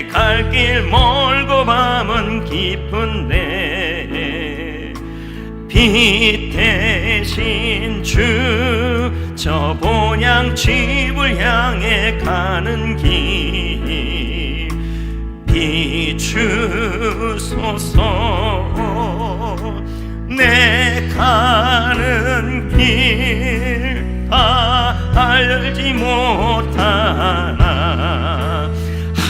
갈 길 멀고 밤은 깊은데 빛 대신 주 저 본향집을 향해 가는 길 비추소서. 내 가는 길 다 알지 못하나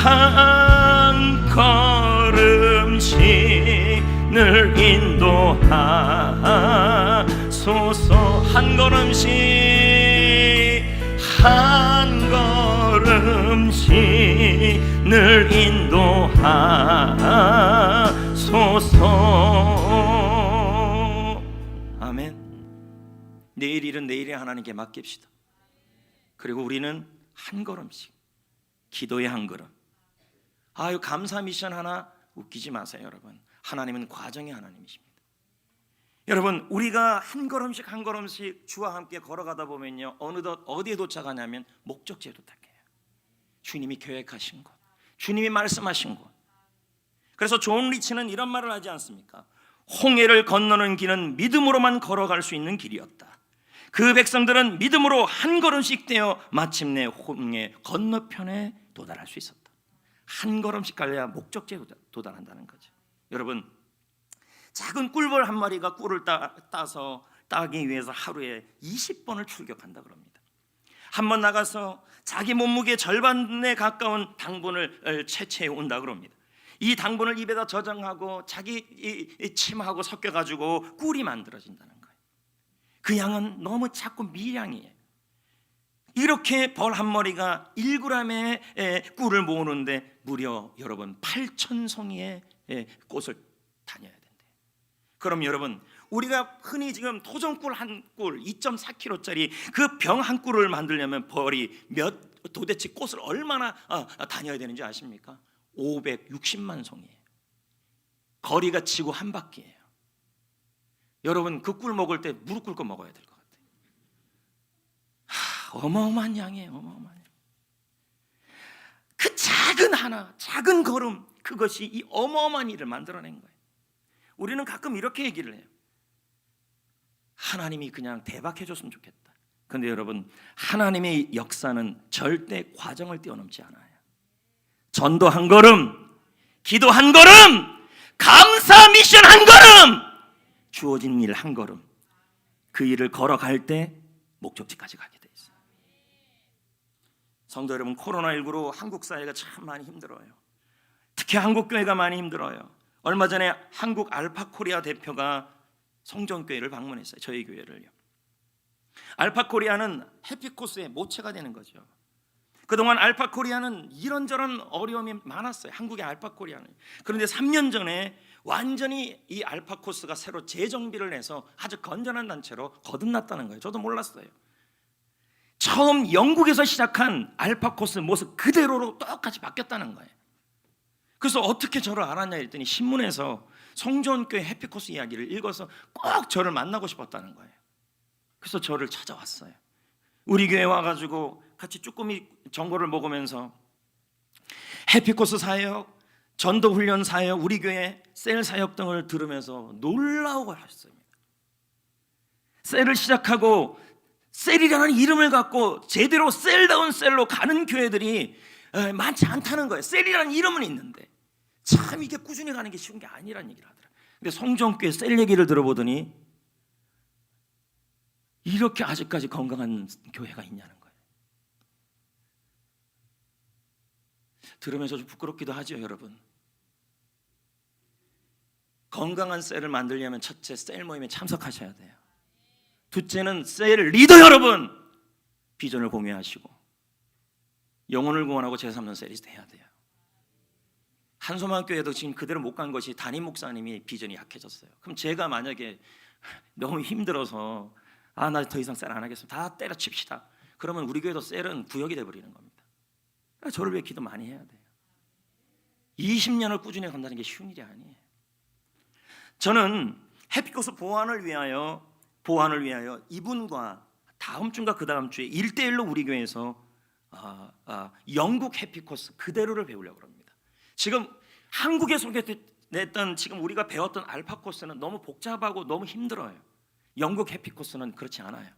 한 걸음씩 늘 인도하소서. 한 걸음씩 늘 인도하소서. 아멘. 내일 일은 내일에 하나님께 맡깁시다. 그리고 우리는 한 걸음씩, 기도의 한 걸음. 아유, 감사 미션 하나 웃기지 마세요, 여러분. 하나님은 과정의 하나님이십니다. 여러분, 우리가 한 걸음씩 한 걸음씩 주와 함께 걸어가다 보면요, 어느덧 어디에 도착하냐면 목적지에 도착해요. 주님이 계획하신 곳, 주님이 말씀하신 곳. 그래서 존 리치는 이런 말을 하지 않습니까? 홍해를 건너는 길은 믿음으로만 걸어갈 수 있는 길이었다. 그 백성들은 믿음으로 한 걸음씩 떼어 마침내 홍해 건너편에 도달할 수 있었다. 한 걸음씩 갈래야 목적지에 도달한다는 거죠. 여러분, 작은 꿀벌 한 마리가 꿀을 따서 따기 위해서 하루에 20번을 출격한다 그럽니다. 한 번 나가서 자기 몸무게 절반에 가까운 당분을 채취해 온다 그럽니다. 이 당분을 입에다 저장하고 자기 침하고 섞여가지고 꿀이 만들어진다는 거예요. 그 양은 너무 작고 미량이에요. 이렇게 벌 한 마리가 1g의 꿀을 모으는데 무려 여러분 8,000송이의 꽃을 다녀야 된대요. 그럼 여러분, 우리가 흔히 지금 토종꿀 한 꿀 2.4kg짜리 그 병 한 꿀을 만들려면 벌이 도대체 꽃을 얼마나 다녀야 되는지 아십니까? 560만 송이에요. 거리가 지구 한 바퀴예요. 여러분, 그 꿀 먹을 때 무릎 꿇고 먹어야 될 것 같아요. 어마어마한 양이에요. 어마어마한 양. 그 작은 걸음, 그것이 이 어마어마한 일을 만들어낸 거예요. 우리는 가끔 이렇게 얘기를 해요. 하나님이 그냥 대박해줬으면 좋겠다. 그런데 여러분, 하나님의 역사는 절대 과정을 뛰어넘지 않아요. 전도 한 걸음, 기도 한 걸음, 감사 미션 한 걸음, 주어진 일 한 걸음, 그 일을 걸어갈 때 목적지까지 가게 돼 있어요. 성도 여러분, 코로나19로 한국 사회가 참 많이 힘들어요. 특히 한국 교회가 많이 힘들어요. 얼마 전에 한국 알파코리아 대표가 성전교회를 방문했어요. 저희 교회를요. 알파코리아는 해피코스의 모체가 되는 거죠. 그동안 알파코리아는 이런저런 어려움이 많았어요. 한국의 알파코리아는. 그런데 3년 전에 완전히 이 알파코스가 새로 재정비를 해서 아주 건전한 단체로 거듭났다는 거예요. 저도 몰랐어요. 처음 영국에서 시작한 알파코스 모습 그대로로 똑같이 바뀌었다는 거예요. 그래서 어떻게 저를 알았냐 했더니 신문에서 성전교회 해피코스 이야기를 읽어서 꼭 저를 만나고 싶었다는 거예요. 그래서 저를 찾아왔어요. 우리 교회 와가지고 같이 쭈꾸미 전골을 먹으면서 해피코스 사역, 전도훈련 사역, 우리 교회 셀 사역 등을 들으면서 놀라워 하셨습니다. 셀을 시작하고 셀이라는 이름을 갖고 제대로 셀다운 셀로 가는 교회들이 많지 않다는 거예요. 셀이라는 이름은 있는데 참 이게 꾸준히 가는 게 쉬운 게 아니라는 얘기를 하더라고요. 근데 성전교회 셀 얘기를 들어보더니 이렇게 아직까지 건강한 교회가 있냐는 거예요. 들으면서 좀 부끄럽기도 하죠, 여러분. 건강한 셀을 만들려면 첫째, 셀 모임에 참석하셔야 돼요. 둘째는 셀 리더 여러분, 비전을 공유하시고, 영혼을 구원하고 죄 삼는 셀이 돼야 돼요. 한소망교회도 지금 그대로 못 간 것이 담임 목사님이 비전이 약해졌어요. 그럼 제가 만약에 너무 힘들어서 나 더 이상 셀 안 하겠습니다, 다 때려칩시다, 그러면 우리 교회도 셀은 구역이 돼버리는 겁니다. 그러니까 저를 위해 기도 많이 해야 돼요. 20년을 꾸준히 간다는 게 쉬운 일이 아니에요. 저는 해피코스 보완을 위하여 이분과 다음 주인가 그 다음 주에 1대1로 우리 교회에서 영국 해피코스 그대로를 배우려고 합니다. 지금 한국에 소개됐던 지금 우리가 배웠던 알파 코스는 너무 복잡하고 너무 힘들어요. 영국 해피코스는 그렇지 않아요.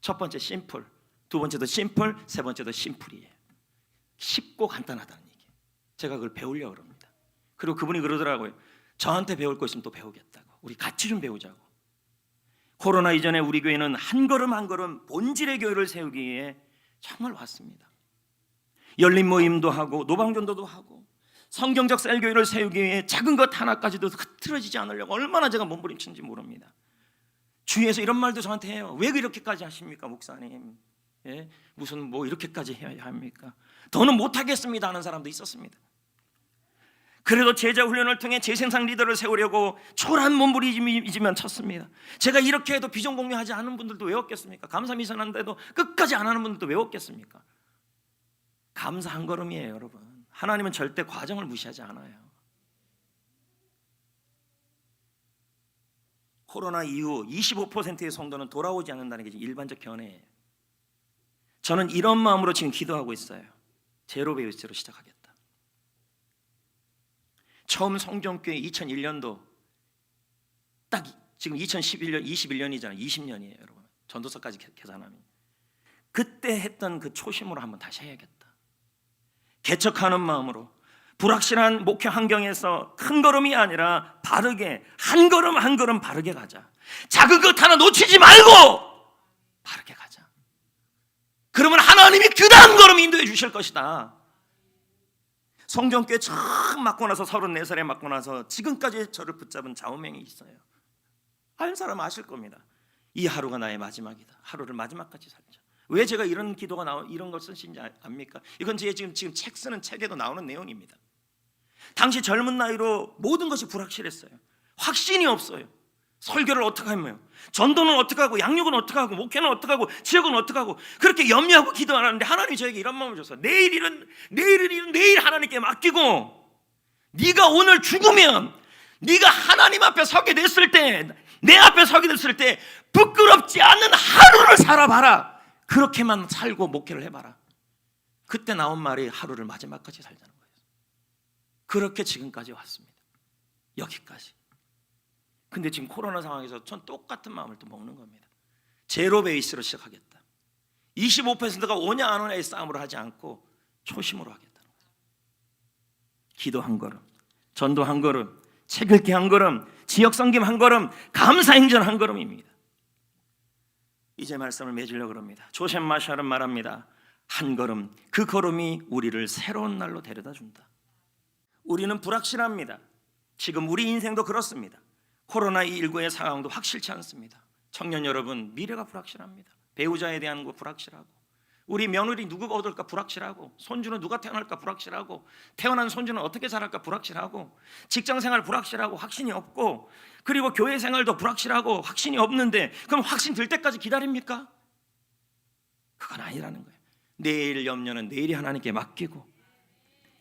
첫 번째 심플, 두 번째도 심플, 세 번째도 심플이에요. 쉽고 간단하다는 얘기. 제가 그걸 배우려고 합니다. 그리고 그분이 그러더라고요. 저한테 배울 거 있으면 또 배우겠다고. 우리 같이 좀 배우자고. 코로나 이전에 우리 교회는 한 걸음 한 걸음 본질의 교회를 세우기 위해 정말 왔습니다. 열린 모임도 하고 노방전도도 하고 성경적 셀교회를 세우기 위해 작은 것 하나까지도 흐트러지지 않으려고 얼마나 제가 몸부림치는지 모릅니다. 주위에서 이런 말도 저한테 해요. 왜 이렇게까지 하십니까 목사님? 예? 무슨 뭐 이렇게까지 해야 합니까? 더는 못하겠습니다 하는 사람도 있었습니다. 그래도 제자 훈련을 통해 재생산 리더를 세우려고 초라한 몸부림이지만 쳤습니다. 제가 이렇게 해도 비전 공유하지 않은 분들도 왜 없겠습니까? 감사 미션한데도 끝까지 안 하는 분들도 왜 없겠습니까? 감사 한 걸음이에요 여러분. 하나님은 절대 과정을 무시하지 않아요. 코로나 이후 25%의 성도는 돌아오지 않는다는 게 일반적 견해예요. 저는 이런 마음으로 지금 기도하고 있어요. 제로 베이스로 시작하겠다. 처음 성전교회 2001년도 딱 지금 2011년 21년이잖아요. 20년이에요 여러분. 전도서까지 계산하면 그때 했던 그 초심으로 한번 다시 해야겠다. 개척하는 마음으로 불확실한 목회 환경에서 큰 걸음이 아니라 바르게 한 걸음 한 걸음 바르게 가자. 작은 것 하나 놓치지 말고 바르게 가자. 그러면 하나님이 그 다음 걸음 인도해 주실 것이다. 성경교회 처음 맡고 나서 34살에 맡고 나서 지금까지 저를 붙잡은 좌우명이 있어요. 아는 사람 아실 겁니다. 이 하루가 나의 마지막이다. 하루를 마지막까지 살자. 왜 제가 이런 기도가 이런 걸 쓰신지 압니까? 이건 제 지금 책 쓰는 책에도 나오는 내용입니다. 당시 젊은 나이로 모든 것이 불확실했어요. 확신이 없어요. 설교를 어떻게 하며, 전도는 어떻게 하고, 양육은 어떻게 하고, 목회는 어떻게 하고, 지역은 어떻게 하고, 그렇게 염려하고 기도하는데 하나님이 저에게 이런 마음을 줬어요. 내일 하나님께 맡기고, 네가 오늘 죽으면 네가 하나님 앞에 서게 됐을 때, 내 앞에 서게 됐을 때 부끄럽지 않은 하루를 살아봐라. 그렇게만 살고 목회를 해봐라. 그때 나온 말이 하루를 마지막까지 살자는 거예요. 그렇게 지금까지 왔습니다. 여기까지. 근데 지금 코로나 상황에서 전 똑같은 마음을 또 먹는 겁니다. 제로 베이스로 시작하겠다. 25%가 오냐 안 오냐의 싸움으로 하지 않고 초심으로 하겠다는 거예요. 기도 한 걸음, 전도 한 걸음, 책 읽기 한 걸음, 지역 섬김 한 걸음, 감사 행전 한 걸음입니다. 이제 말씀을 맺으려고 합니다. 조셉 마샬은 말합니다. 한 걸음, 그 걸음이 우리를 새로운 날로 데려다 준다. 우리는 불확실합니다. 지금 우리 인생도 그렇습니다. 코로나19의 상황도 확실치 않습니다. 청년 여러분, 미래가 불확실합니다. 배우자에 대한 거 불확실하고, 우리 며느리 누구가 얻을까 불확실하고, 손주는 누가 태어날까 불확실하고, 태어난 손주는 어떻게 자랄까 불확실하고, 직장생활 불확실하고 확신이 없고, 그리고 교회 생활도 불확실하고 확신이 없는데 그럼 확신 들 때까지 기다립니까? 그건 아니라는 거예요. 내일 염려는 내일이 하나님께 맡기고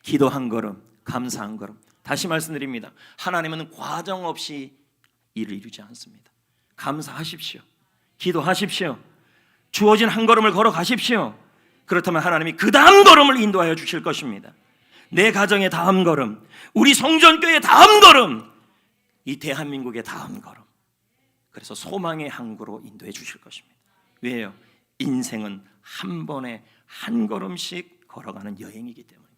기도 한 걸음, 감사 한 걸음. 다시 말씀드립니다. 하나님은 과정 없이 일을 이루지 않습니다. 감사하십시오. 기도하십시오. 주어진 한 걸음을 걸어가십시오. 그렇다면 하나님이 그 다음 걸음을 인도하여 주실 것입니다. 내 가정의 다음 걸음, 우리 성전교회의 다음 걸음, 이 대한민국의 다음 걸음. 그래서 소망의 항구로 인도해 주실 것입니다. 왜요? 인생은 한 번에 한 걸음씩 걸어가는 여행이기 때문에.